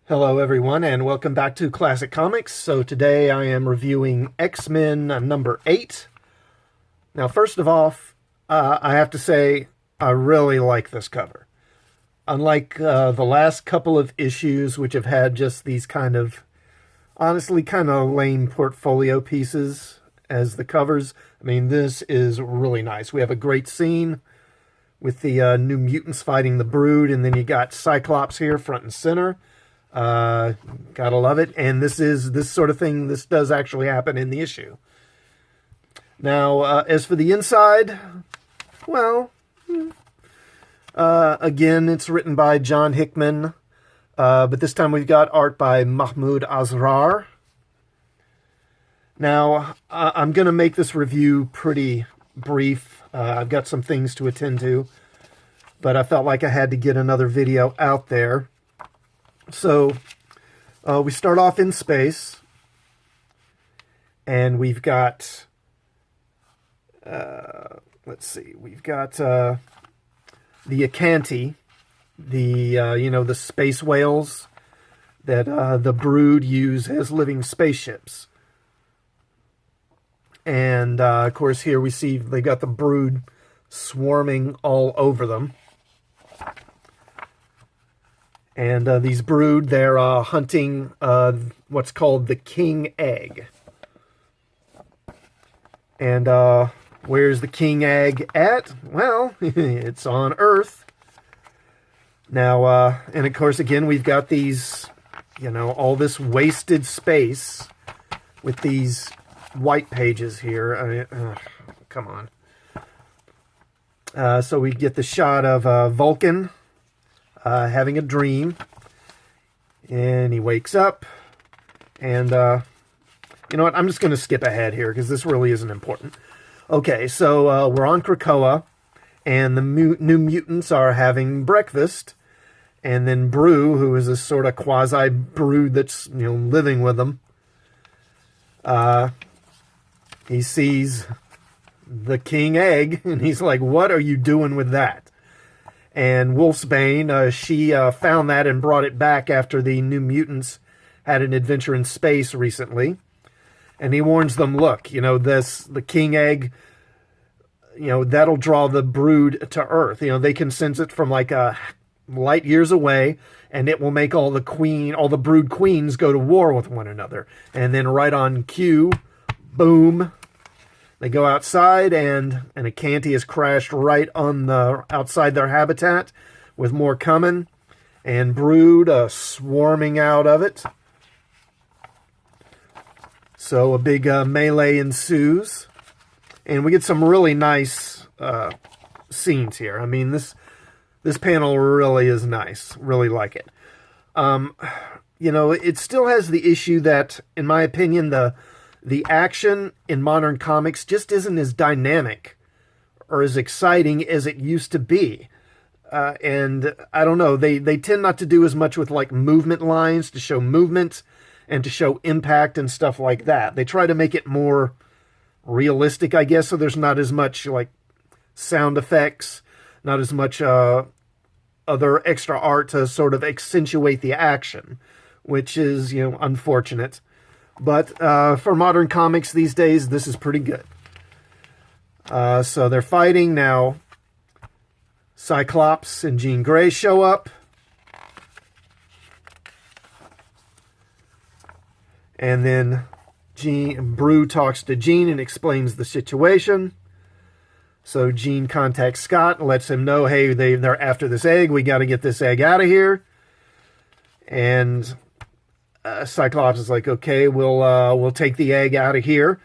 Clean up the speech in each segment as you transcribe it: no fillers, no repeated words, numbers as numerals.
Hello everyone and welcome back to Classic Comics. So today I am reviewing X-Men number 8. Now first of all, I have to say I really like this cover. Unlike the last couple of issues which have had just these honestly kind of lame portfolio pieces as the covers, I mean this is really nice. We have a great scene with the New Mutants fighting the Brood, and then you got Cyclops here front and center. Gotta love it. And this sort of thing, this does actually happen in the issue. Now, as for the inside, well, again, it's written by John Hickman, but this time we've got art by Mahmoud Asrar. Now, I'm going to make this review pretty brief. I've got some things to attend to, but I felt like I had to get another video out there. So, we start off in space, and we've got, let's see, we've got the Acanti, the space whales that the Brood use as living spaceships. And, of course, here we see they got the Brood swarming all over them. And these Brood, they're hunting what's called the King Egg. And where's the King Egg at? Well, it's on Earth. Now, and of course, again, we've got these, all this wasted space with these white pages here. Come on. So we get the shot of Vulcan having a dream, and he wakes up, and you know what, I'm just going to skip ahead here because this really isn't important. Okay, so we're on Krakoa, and the New Mutants are having breakfast, and then Brew, who is this sort of quasi-Brood that's, living with them, he sees the King Egg, and he's like, what are you doing with that? And Wolfsbane, she found that and brought it back after the New Mutants had an adventure in space recently. And he warns them, look, the King Egg, that'll draw the Brood to Earth. They can sense it from like light years away, and it will make all the Brood queens go to war with one another. And then right on cue, boom, they go outside, and an Acanti has crashed right on outside their habitat, with more coming, and Brood swarming out of it. So a big melee ensues, and we get some really nice scenes here. I mean, this panel really is nice. Really like it. It still has the issue that, in my opinion, the action in modern comics just isn't as dynamic or as exciting as it used to be. And I don't know, they tend not to do as much with like movement lines to show movement and to show impact and stuff like that. They try to make it more realistic, I guess, so there's not as much like sound effects, not as much other extra art to sort of accentuate the action, which is, unfortunate. But for modern comics these days, this is pretty good. So they're fighting now. Cyclops and Jean Grey show up. And then Brew talks to Jean and explains the situation. So Jean contacts Scott and lets him know, hey, they're after this egg. We got to get this egg out of here. And Cyclops is like, okay, we'll take the egg out of here.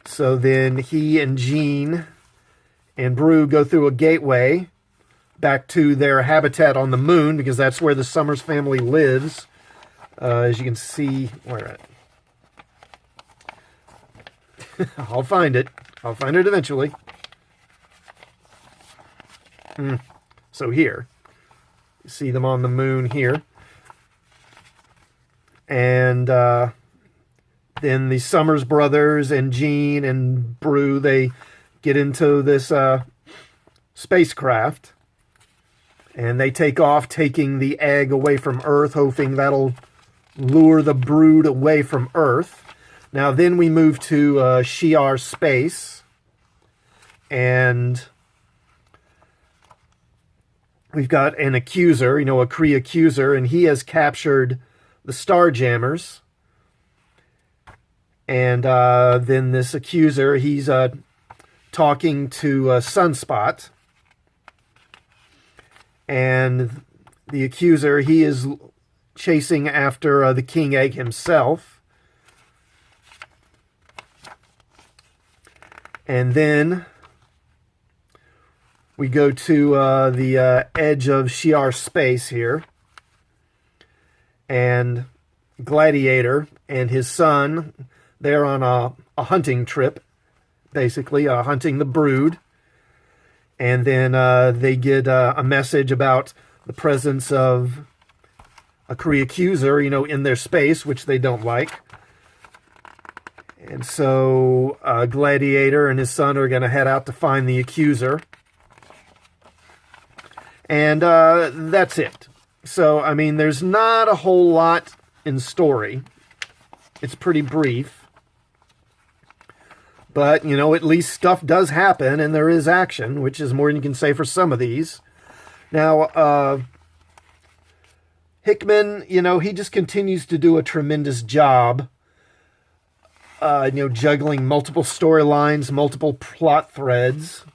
So then he and Jean and Brew go through a gateway back to their habitat on the moon, because that's where the Summers family lives. As you can see, where at? I'll find it. I'll find it eventually. So here, you see them on the moon here. And then the Summers brothers and Jean and Brew, they get into this spacecraft. And they take off, taking the egg away from Earth, hoping that'll lure the brood away from Earth. Now then we move to Shi'ar space. And we've got an accuser, a Kree accuser, and he has captured the Starjammers. And then this accuser, he's talking to Sunspot. And the accuser, he is chasing after the King Egg himself. And then we go to the edge of Shi'ar space here. And Gladiator and his son, they're on a hunting trip, basically, hunting the brood. And then they get a message about the presence of a Kree accuser, in their space, which they don't like. And so Gladiator and his son are going to head out to find the accuser. And that's it. So, there's not a whole lot in story. It's pretty brief. But, at least stuff does happen and there is action, which is more than you can say for some of these. Now, Hickman, he just continues to do a tremendous job, juggling multiple storylines, multiple plot threads.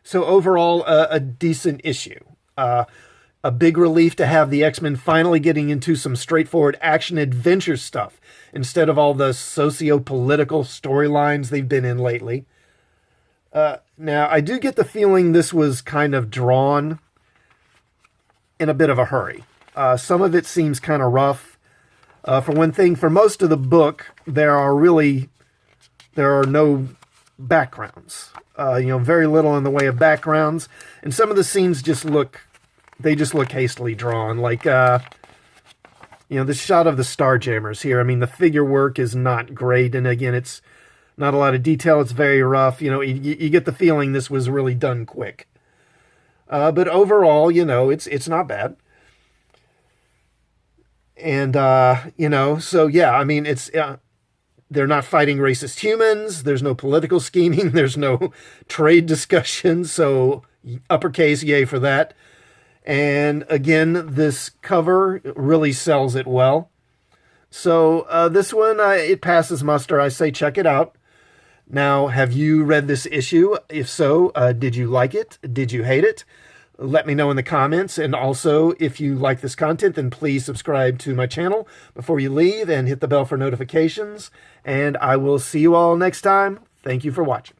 So overall, a decent issue. A big relief to have the X-Men finally getting into some straightforward action-adventure stuff instead of all the socio-political storylines they've been in lately. Now, I do get the feeling this was kind of drawn in a bit of a hurry. Some of it seems kind of rough. For one thing, for most of the book, there are no backgrounds. Very little in the way of backgrounds. And some of the scenes just look hastily drawn. Like, the shot of the Starjammers here. The figure work is not great. And again, it's not a lot of detail. It's very rough. You get the feeling this was really done quick. But overall, it's not bad. And, so yeah, it's, they're not fighting racist humans. There's no political scheming. There's no trade discussions. So uppercase, yay for that. And again, this cover really sells it well. So this one, it passes muster. I say check it out. Now, have you read this issue? If so, did you like it? Did you hate it? Let me know in the comments. And also, if you like this content, then please subscribe to my channel before you leave and hit the bell for notifications. And I will see you all next time. Thank you for watching.